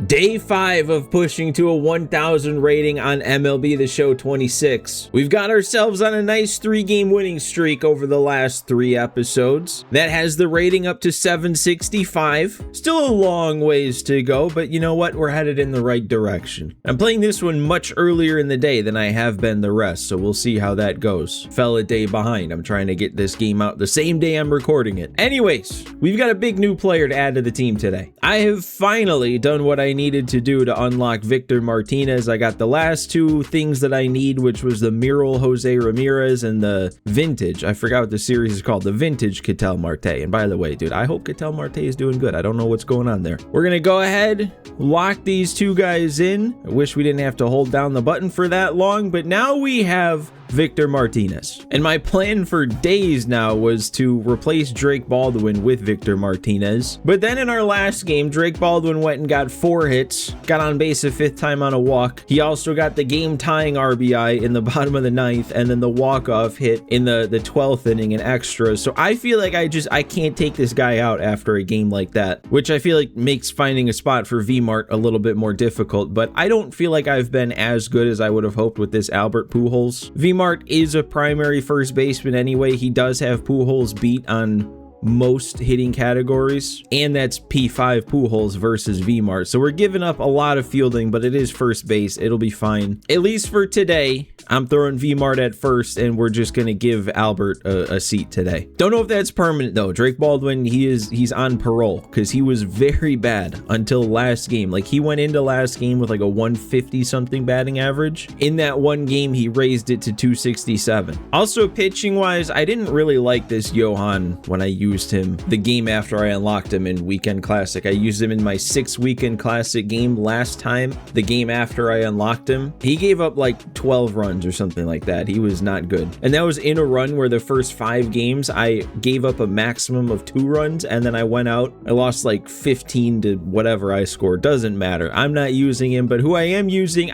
Day 5 of pushing to a 1,000 rating on MLB The Show 26. We've got ourselves on a nice 3-game winning streak over the last 3 episodes. That has the rating up to 765. Still a long ways to go, but you know what? We're headed in the right direction. I'm playing this one much earlier in the day than I have been the rest, so we'll see how that goes. Fell a day behind. I'm trying to get this game out the same day I'm recording it. Anyways, we've got a big new player to add to the team today. I have finally done what I needed to do to unlock Victor Martinez. I got the last 2 things that I need, which was the Mural Jose Ramirez and the Vintage. I forgot what the series is called. The Vintage Ketel Marte. And by the way, dude, I hope Ketel Marte is doing good. I don't know what's going on there. We're going to go ahead, lock these 2 guys in. I wish we didn't have to hold down the button for that long, but now we have Victor Martinez. And my plan for days now was to replace Drake Baldwin with Victor Martinez. But then in our last game, Drake Baldwin went and got 4 hits, got on base a 5th time on a walk. He also got the game-tying RBI in the bottom of the 9th, and then the walk-off hit in the 12th inning in extras. So I feel like I can't take this guy out after a game like that, which I feel like makes finding a spot for V-Mart a little bit more difficult. But I don't feel like I've been as good as I would have hoped with this Albert Pujols. V-Mart is a primary first baseman anyway. He does have Pujols beat on most hitting categories, and that's P5 Pujols versus V-Mart. So we're giving up a lot of fielding, but it is first base. It'll be fine. At least for today, I'm throwing V-Mart at first, and we're just going to give Albert a seat today. Don't know if that's permanent, though. Drake Baldwin, he's on parole because he was very bad until last game. Like, he went into last game with like a 150-something batting average. In that one game, he raised it to 267. Also, pitching-wise, I didn't really like this Johan when I used him the game after I unlocked him in Weekend Classic. I used him in my 6th Weekend Classic game last time, the game after I unlocked him. He gave up like 12 runs or something like that. He was not good. And that was in a run where the first 5 games I gave up a maximum of 2 runs, and then I went out. I lost like 15 to whatever I scored. Doesn't matter. I'm not using him, but who I am using,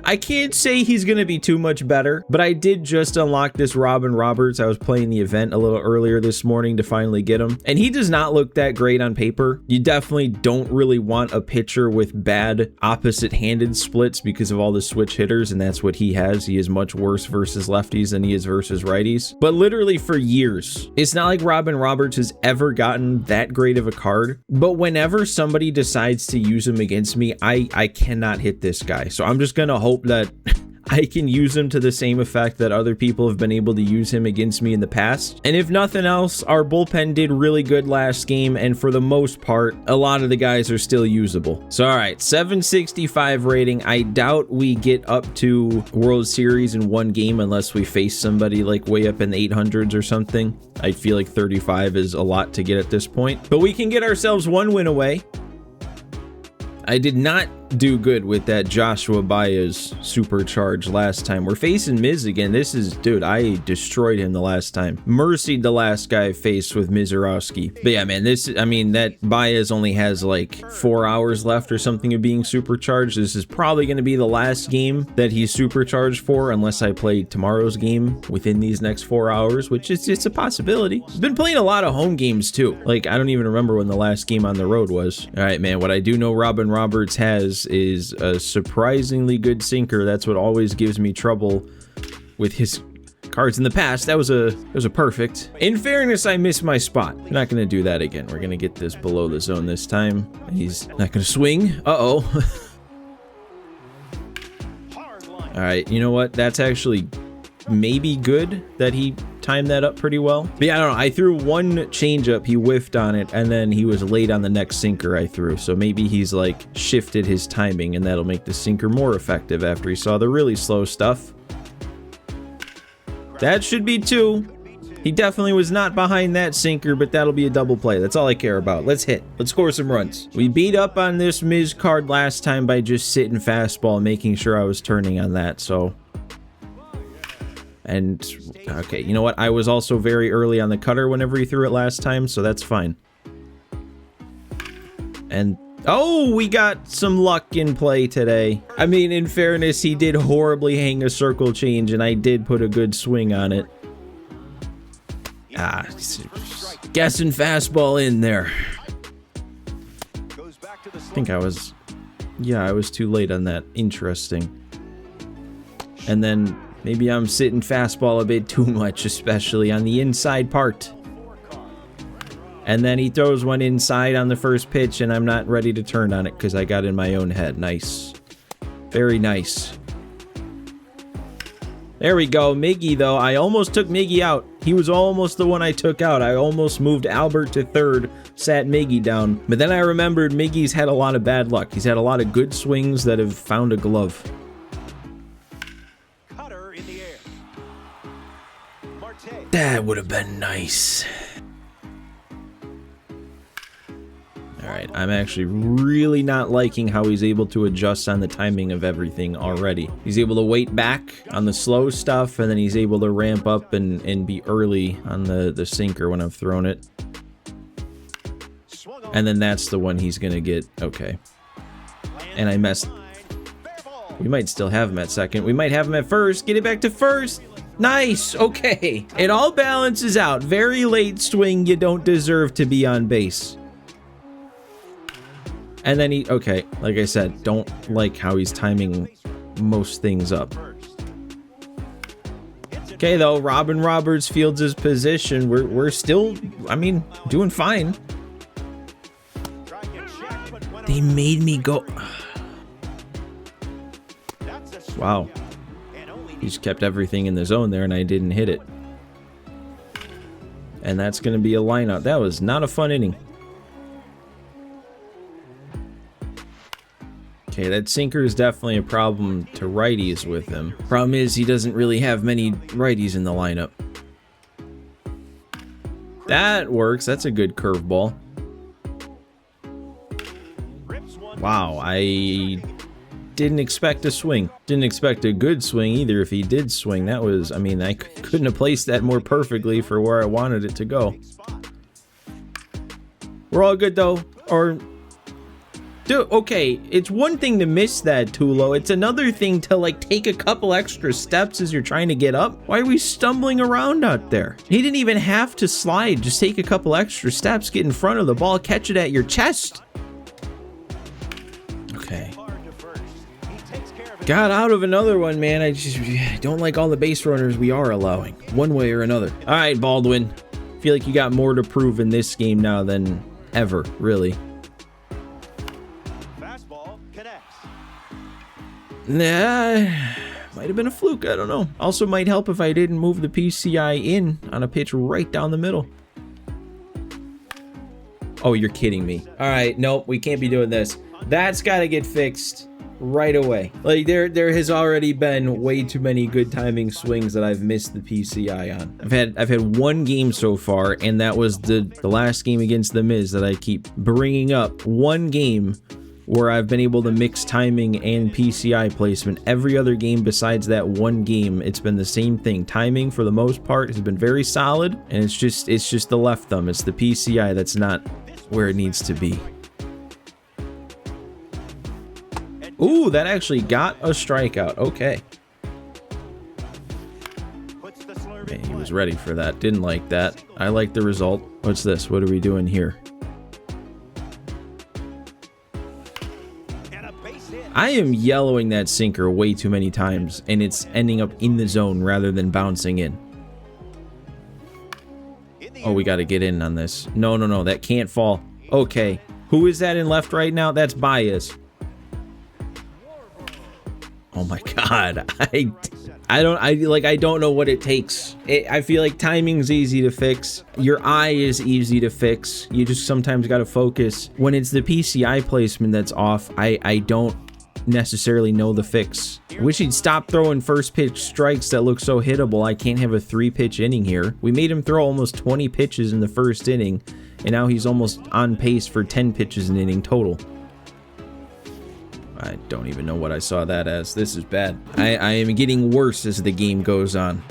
I can't say he's going to be too much better, but I did just unlock this Robin Roberts. I was playing the event a little earlier this morning to finally get him, and he does not look that great on paper. You definitely don't really want a pitcher with bad opposite-handed splits because of all the switch hitters, and that's what he has. He is much worse versus lefties than he is versus righties. But literally for years, it's not like Robin Roberts has ever gotten that great of a card, but whenever somebody decides to use him against me, I cannot hit this guy. So I'm just going to hope that I can use him to the same effect that other people have been able to use him against me in the past. And if nothing else, our bullpen did really good last game, and for the most part, a lot of the guys are still usable. So all right, 765 rating. I doubt we get up to World Series in one game unless we face somebody like way up in the 800s or something. I feel like 35 is a lot to get at this point, but we can get ourselves 1 win away. I did not do good with that Joshua Baez supercharge last time. We're facing Miz again. This is, dude, I destroyed him the last time. Mercied the last guy I faced with Mizorowski. But yeah, man, that Baez only has like 4 hours left or something of being supercharged. This is probably going to be the last game that he's supercharged for, unless I play tomorrow's game within these next 4 hours, which is it's a possibility. He's been playing a lot of home games too. Like, I don't even remember when the last game on the road was. All right, man, what I do know Robin Roberts has is a surprisingly good sinker. That's what always gives me trouble with his cards in the past. That was a perfect. In fairness, I missed my spot. I'm not gonna do that again. We're gonna get this below the zone this time. He's not gonna swing. Uh-oh. All right, you know what? That's actually maybe good that he timed that up pretty well. But yeah, I don't know. I threw one changeup, he whiffed on it, and then he was late on the next sinker I threw. So maybe he's like shifted his timing, and that'll make the sinker more effective after he saw the really slow stuff. That should be 2. He definitely was not behind that sinker, but that'll be a double play. That's all I care about. Let's hit. Let's score some runs. We beat up on this Miz card last time by just sitting fastball and making sure I was turning on that, so. And, okay, you know what? I was also very early on the cutter whenever he threw it last time, so that's fine. And, oh, we got some luck in play today. I mean, in fairness, he did horribly hang a circle change, and I did put a good swing on it. Guessing fastball in there. I think I was, yeah, I was too late on that. Interesting. And then maybe I'm sitting fastball a bit too much, especially on the inside part. And then he throws one inside on the first pitch, and I'm not ready to turn on it because I got in my own head. Nice. Very nice. There we go. Miggy, though. I almost took Miggy out. He was almost the one I took out. I almost moved Albert to third, sat Miggy down. But then I remembered Miggy's had a lot of bad luck. He's had a lot of good swings that have found a glove. Cutter in the air. Martinez. That would have been nice. Alright, I'm actually really not liking how he's able to adjust on the timing of everything already. He's able to wait back on the slow stuff, and then he's able to ramp up and be early on the sinker when I've thrown it. And then that's the one he's gonna get. Okay. And I messed. We might still have him at second. We might have him at first. Get it back to first. Nice. Okay. It all balances out. Very late swing. You don't deserve to be on base. And then he, okay, like I said, don't like how he's timing most things up. Okay, though, Robin Roberts fields his position. We're still, I mean, doing fine. They made me go. Wow. He just kept everything in the zone there, and I didn't hit it. And that's going to be a lineout. That was not a fun inning. Okay, that sinker is definitely a problem to righties with him. Problem is, he doesn't really have many righties in the lineup. That works. That's a good curveball. Wow, I didn't expect a swing. Didn't expect a good swing either if he did swing. That was, I mean, I couldn't have placed that more perfectly for where I wanted it to go. We're all good, though. Or... dude, okay, it's one thing to miss that, Tulo. It's another thing to, like, take a couple extra steps as you're trying to get up. Why are we stumbling around out there? He didn't even have to slide. Just take a couple extra steps, get in front of the ball, catch it at your chest. Okay. Got out of another one, man. I don't like all the base runners we are allowing, one way or another. All right, Baldwin. Feel like you got more to prove in this game now than ever, really. Nah, might have been a fluke, I don't know. Also might help if I didn't move the PCI in on a pitch right down the middle. Oh, you're kidding me. All right, nope, we can't be doing this. That's got to get fixed right away. Like, there has already been way too many good timing swings that I've missed the PCI on. I've had one game so far, and that was the last game against the Miz that I keep bringing up. One game where I've been able to mix timing and PCI placement. Every other game besides that one game, it's been the same thing. Timing, for the most part, has been very solid, and it's just the left thumb. It's the PCI that's not where it needs to be. Ooh, that actually got a strikeout. Okay. Okay, he was ready for that. Didn't like that. I like the result. What's this? What are we doing here? I am yellowing that sinker way too many times, and it's ending up in the zone rather than bouncing in. Oh, we got to get in on this. No, that can't fall. Okay, who is that in left right now? That's Baez. Oh my God, I don't know what it takes. I feel like timing's easy to fix. Your eye is easy to fix. You just sometimes got to focus. When it's the PCI placement that's off, I don't necessarily know the fix. Wish he'd stop throwing first pitch strikes that look so hittable. I can't have a 3-pitch inning here. We made him throw almost 20 pitches in the first inning, and now he's almost on pace for 10 pitches an inning total. I don't even know what I saw that as. This is bad. I am getting worse as the game goes on.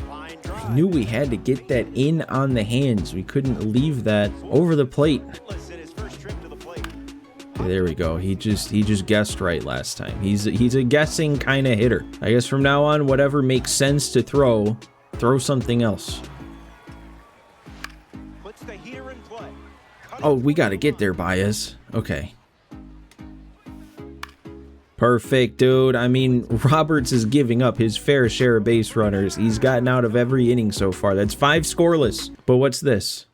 I knew we had to get that in on the hands. We couldn't leave that over the plate. Okay, there we go. He just guessed right last time. He's a guessing kind of hitter. I guess from now on, whatever makes sense to throw something else. Puts the heater in play. Oh, we got to get there, Baez. Okay. Perfect, dude. I mean, Roberts is giving up his fair share of base runners. He's gotten out of every inning so far. That's 5 scoreless. But what's this?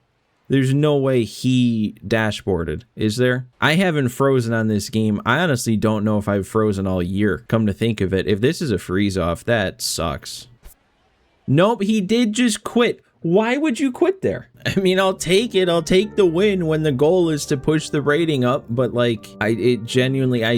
There's no way he dashboarded, is there? I haven't frozen on this game. I honestly don't know if I've frozen all year, come to think of it. If this is a freeze-off, that sucks. Nope, he did just quit. Why would you quit there? I mean, I'll take it. I'll take the win when the goal is to push the rating up, but like, I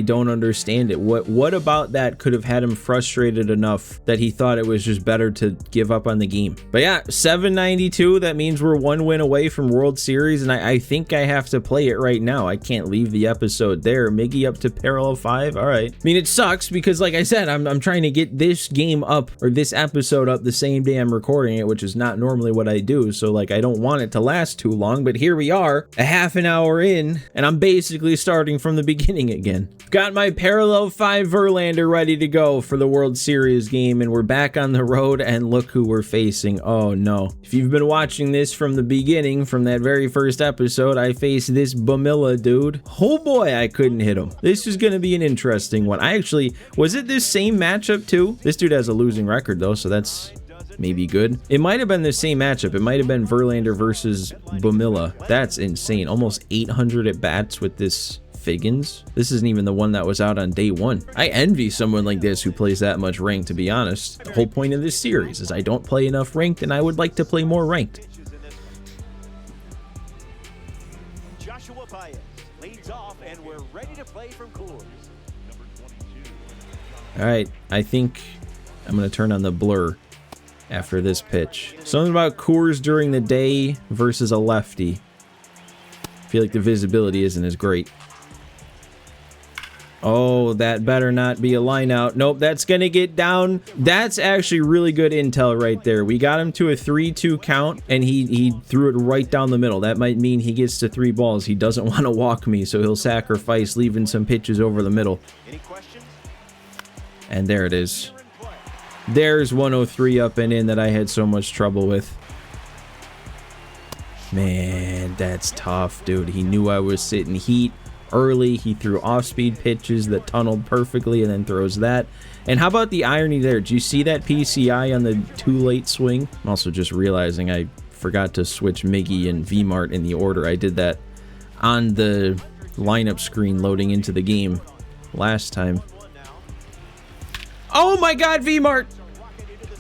don't understand it. What about that could have had him frustrated enough that he thought it was just better to give up on the game? But yeah, 792, that means we're 1 win away from World Series, and I think I have to play it right now. I can't leave the episode there. Miggy up to parallel 5, all right. I mean, it sucks because like I said, I'm trying to get this game up, or this episode up the same day I'm recording it, which is not normally what I do, so like I don't want it to last too long, but here we are, a half an hour in, and I'm basically starting from the beginning again. Got my parallel 5 Verlander ready to go for the World Series game, and we're back on the road, and look who we're facing. Oh no. If you've been watching this from the beginning, from that very first episode, I faced this Bamilla dude. Oh boy, I couldn't hit him. This is gonna be an interesting one. Was it this same matchup too? This dude has a losing record though, so that's maybe good. It might have been the same matchup. It might have been Verlander versus Bamilla. That's insane. Almost 800 at bats with this Figgins. This isn't even the one that was out on day 1. I envy someone like this who plays that much ranked, to be honest. The whole point of this series is I don't play enough ranked, and I would like to play more ranked. Joshua Baez leads off, and we're ready to play from Coors. All right, I think I'm going to turn on the blur after this pitch. Something about Coors during the day versus a lefty. I feel like the visibility isn't as great. Oh, that better not be a line out. Nope, that's gonna get down. That's actually really good intel right there. We got him to a 3-2 count, and he threw it right down the middle. That might mean he gets to 3 balls. He doesn't want to walk me, so he'll sacrifice leaving some pitches over the middle. Any questions? And there it is. There's 103 up and in that I had so much trouble with. Man, that's tough, dude. He knew I was sitting heat early. He threw off-speed pitches that tunneled perfectly and then throws that. And how about the irony there? Did you see that PCI on the too late swing? I'm also just realizing I forgot to switch Miggy and VMart in the order. I did that on the lineup screen loading into the game last time. Oh my God, VMart!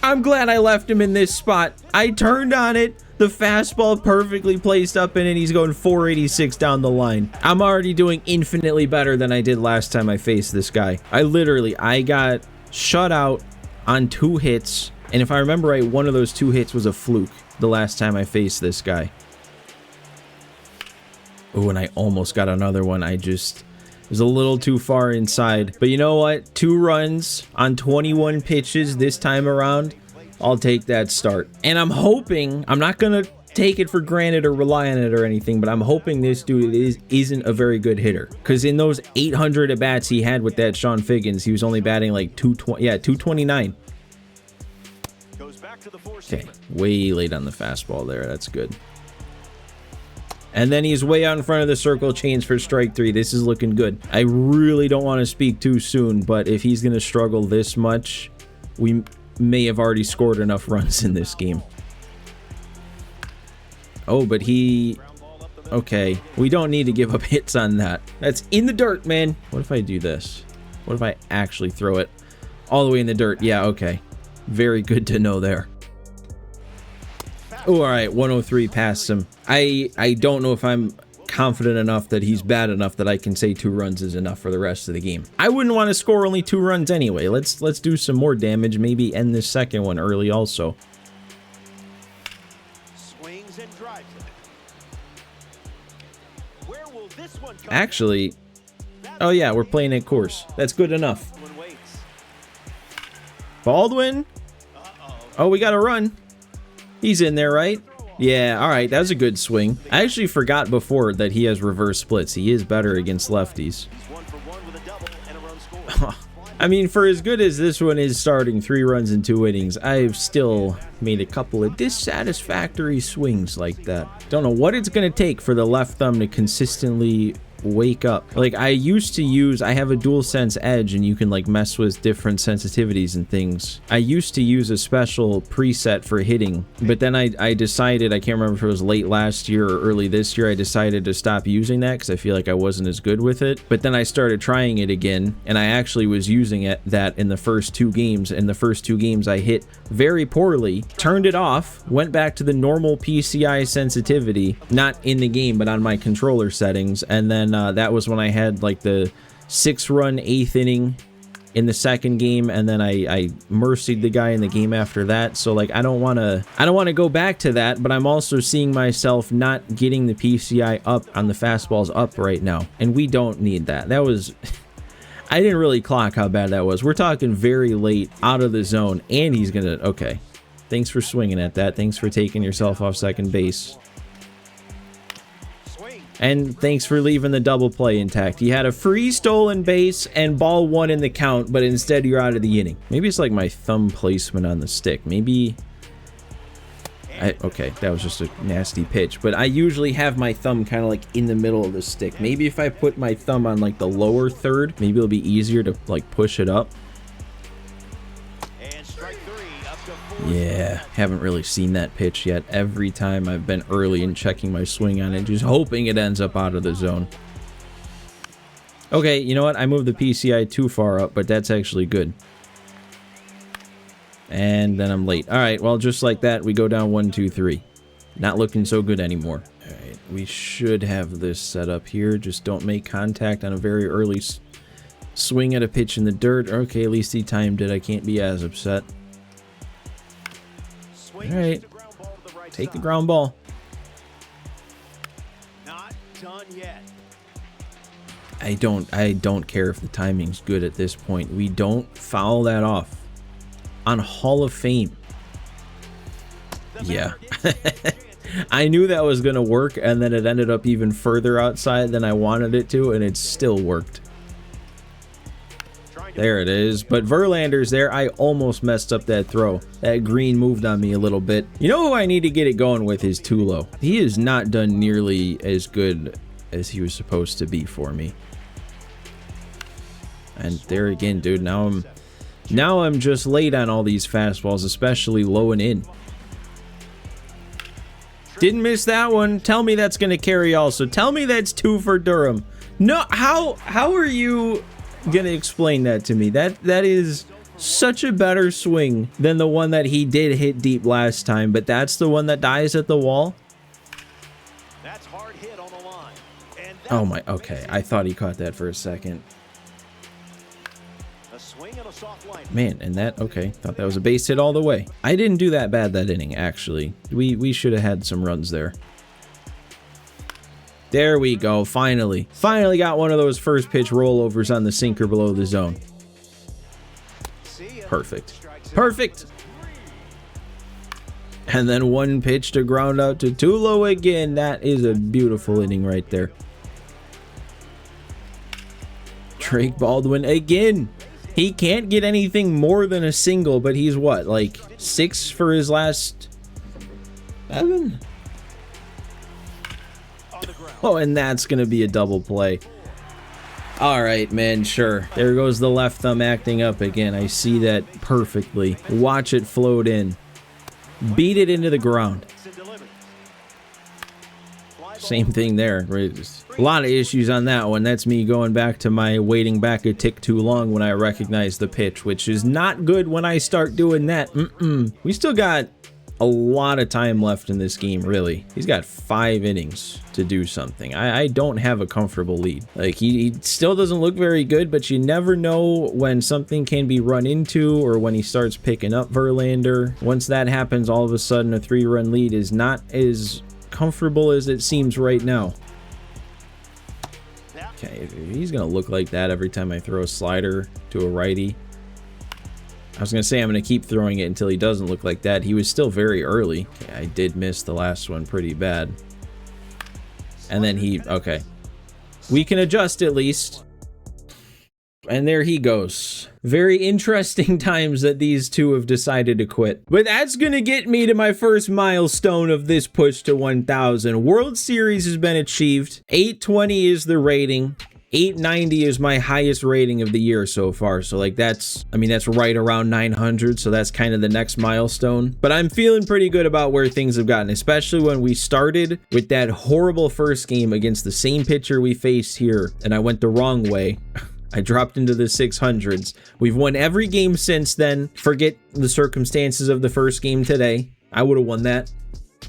I'm glad I left him in this spot. I turned on it. The fastball perfectly placed up in it. He's going 486 down the line. I'm already doing infinitely better than I did last time I faced this guy. I got shut out on 2 hits. And if I remember right, one of those 2 hits was a fluke the last time I faced this guy. Oh, and I almost got another one. It was a little too far inside. But you know what? 2 runs on 21 pitches this time around. I'll take that start. And I'm hoping, I'm not going to take it for granted or rely on it or anything, but I'm hoping this dude isn't a very good hitter. Because in those 800 at-bats he had with that Sean Figgins, he was only batting like 229. Okay, way late on the fastball there. That's good. And then he's way out in front of the circle, chains for strike 3. This is looking good. I really don't want to speak too soon, but if he's going to struggle this much, we may have already scored enough runs in this game. Oh, but okay, we don't need to give up hits on that. That's in the dirt, man. What if I do this? What if I actually throw it all the way in the dirt? Yeah, okay. Very good to know there. Oh, all right, 103 past him. I don't know if I'm confident enough that he's bad enough that I can say 2 runs is enough for the rest of the game. I wouldn't want to score only 2 runs anyway. Let's do some more damage. Maybe end this second one early also. Swings and drives it. Where will this one come? Actually, oh yeah, we're playing at course. That's good enough. Baldwin? Oh, we got a run. He's in there, right? Yeah, all right, that was a good swing. I actually forgot before that he has reverse splits. He is better against lefties. I mean, for as good as this one is starting 3 runs in 2 innings, I've still made a couple of dissatisfactory swings like that. Don't know what it's going to take for the left thumb to consistently wake up. Like, I have a dual sense edge, and you can like mess with different sensitivities and things. I used to use a special preset for hitting, but then I decided, I can't remember if it was late last year or early this year, I decided to stop using that because I feel like I wasn't as good with it. But then I started trying it again, and I actually was using that in the first 2 games. In the first 2 games I hit very poorly, turned it off, went back to the normal PCI sensitivity, not in the game but on my controller settings, and then that was when I had like the 6-run 8th inning in the second game, and then I mercied the guy in the game after that. So like I don't want to go back to that, but I'm also seeing myself not getting the PCI up on the fastballs up right now, and we don't need that. That was I didn't really clock how bad that was. We're talking very late, out of the zone, and he's gonna, okay, thanks for swinging at that, thanks for taking yourself off second base. And thanks for leaving the double play intact. You had a free stolen base and ball 1 in the count, but instead you're out of the inning. Maybe it's like my thumb placement on the stick. Maybe... okay, that was just a nasty pitch. But I usually have my thumb kind of like in the middle of the stick. Maybe if I put my thumb on like the lower third, maybe it'll be easier to like push it up. Yeah, haven't really seen that pitch yet. Every time I've been early in checking my swing on it, just hoping it ends up out of the zone. Okay, you know what? I moved the PCI too far up, but that's actually good. And then I'm late. All right, well, just like that, we go down 1, 2, 3. Not looking so good anymore. All right, we should have this set up here. Just don't make contact on a very early swing at a pitch in the dirt. Okay, at least he timed it. I can't be as upset. All right, take the ground ball. Not done yet. I don't care if the timing's good at this point. We don't foul that off on Hall of Fame. Yeah. I knew that was gonna work, and then it ended up even further outside than I wanted it to, and it still worked. There it is. But Verlander's there. I almost messed up that throw. That green moved on me a little bit. You know who I need to get it going with is Tulo. He has not done nearly as good as he was supposed to be for me. And there again, dude. Now I'm just late on all these fastballs, especially low and in. Didn't miss that one. Tell me that's going to carry also. Tell me that's 2 for Durham. No, how are you gonna explain that to me? That is such a better swing than the one that he did hit deep last time, but that's the one that dies at the wall. That's hard hit on the line. And oh my, okay, I thought he caught that for a second. A swing and a soft line. Man, and that, okay, thought that was a base hit all the way. I didn't do that bad that inning, actually. We should have had some runs there. There we go, finally. Finally got one of those first pitch rollovers on the sinker below the zone. Perfect. Perfect! And then 1 pitch to ground out to Tulo again. That is a beautiful inning right there. Drake Baldwin again. He can't get anything more than a single, but he's what, like 6 for his last 7? Oh, and that's going to be a double play. All right, man, sure. There goes the left thumb acting up again. I see that perfectly. Watch it float in. Beat it into the ground. Same thing there. A lot of issues on that one. That's me going back to my waiting back a tick too long when I recognize the pitch, which is not good when I start doing that. We still got a lot of time left in this game, really. He's got 5 innings to do something. I don't have a comfortable lead. Like, he still doesn't look very good, but you never know when something can be run into or when he starts picking up Verlander. Once that happens, all of a sudden a 3-run lead is not as comfortable as it seems right now. Okay, he's gonna look like that every time I throw a slider to a righty. I was going to say I'm going to keep throwing it until he doesn't look like that. He was still very early. Okay, I did miss the last one pretty bad. And then he... Okay. We can adjust at least. And there he goes. Very interesting times that these two have decided to quit. But that's going to get me to my first milestone of this push to 1,000. World Series has been achieved. 820 is the rating. 890 is my highest rating of the year so far. So like that's right around 900. So that's kind of the next milestone. But I'm feeling pretty good about where things have gotten, especially when we started with that horrible first game against the same pitcher we faced here. And I went the wrong way. I dropped into the 600s. We've won every game since then. Forget the circumstances of the first game today. I would have won that.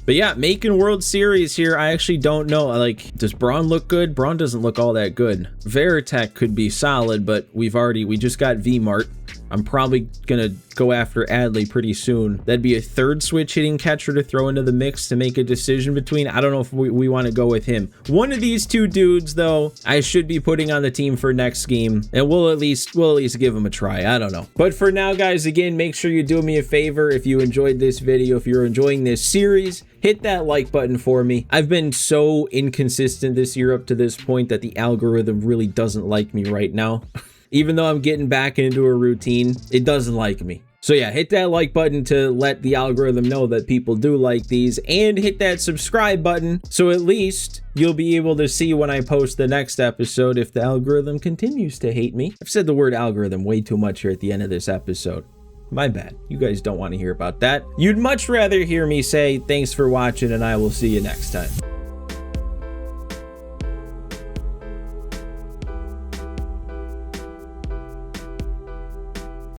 But yeah, making World Series here, I actually don't know. Like, does Braun look good? Braun doesn't look all that good. Veritek could be solid, but we just got V-Mart. I'm probably gonna go after Adley pretty soon. That'd be a third switch hitting catcher to throw into the mix to make a decision between. I don't know if we want to go with him. One of these two dudes, though, I should be putting on the team for next game, and we'll at least give him a try. I don't know. But for now, guys, again, make sure you do me a favor. If you enjoyed this video, if you're enjoying this series, hit that like button for me. I've been so inconsistent this year up to this point that the algorithm really doesn't like me right now. Even though I'm getting back into a routine, it doesn't like me. So yeah, hit that like button to let the algorithm know that people do like these, and hit that subscribe button so at least you'll be able to see when I post the next episode if the algorithm continues to hate me. I've said the word algorithm way too much here at the end of this episode. My bad. You guys don't want to hear about that. You'd much rather hear me say thanks for watching, and I will see you next time.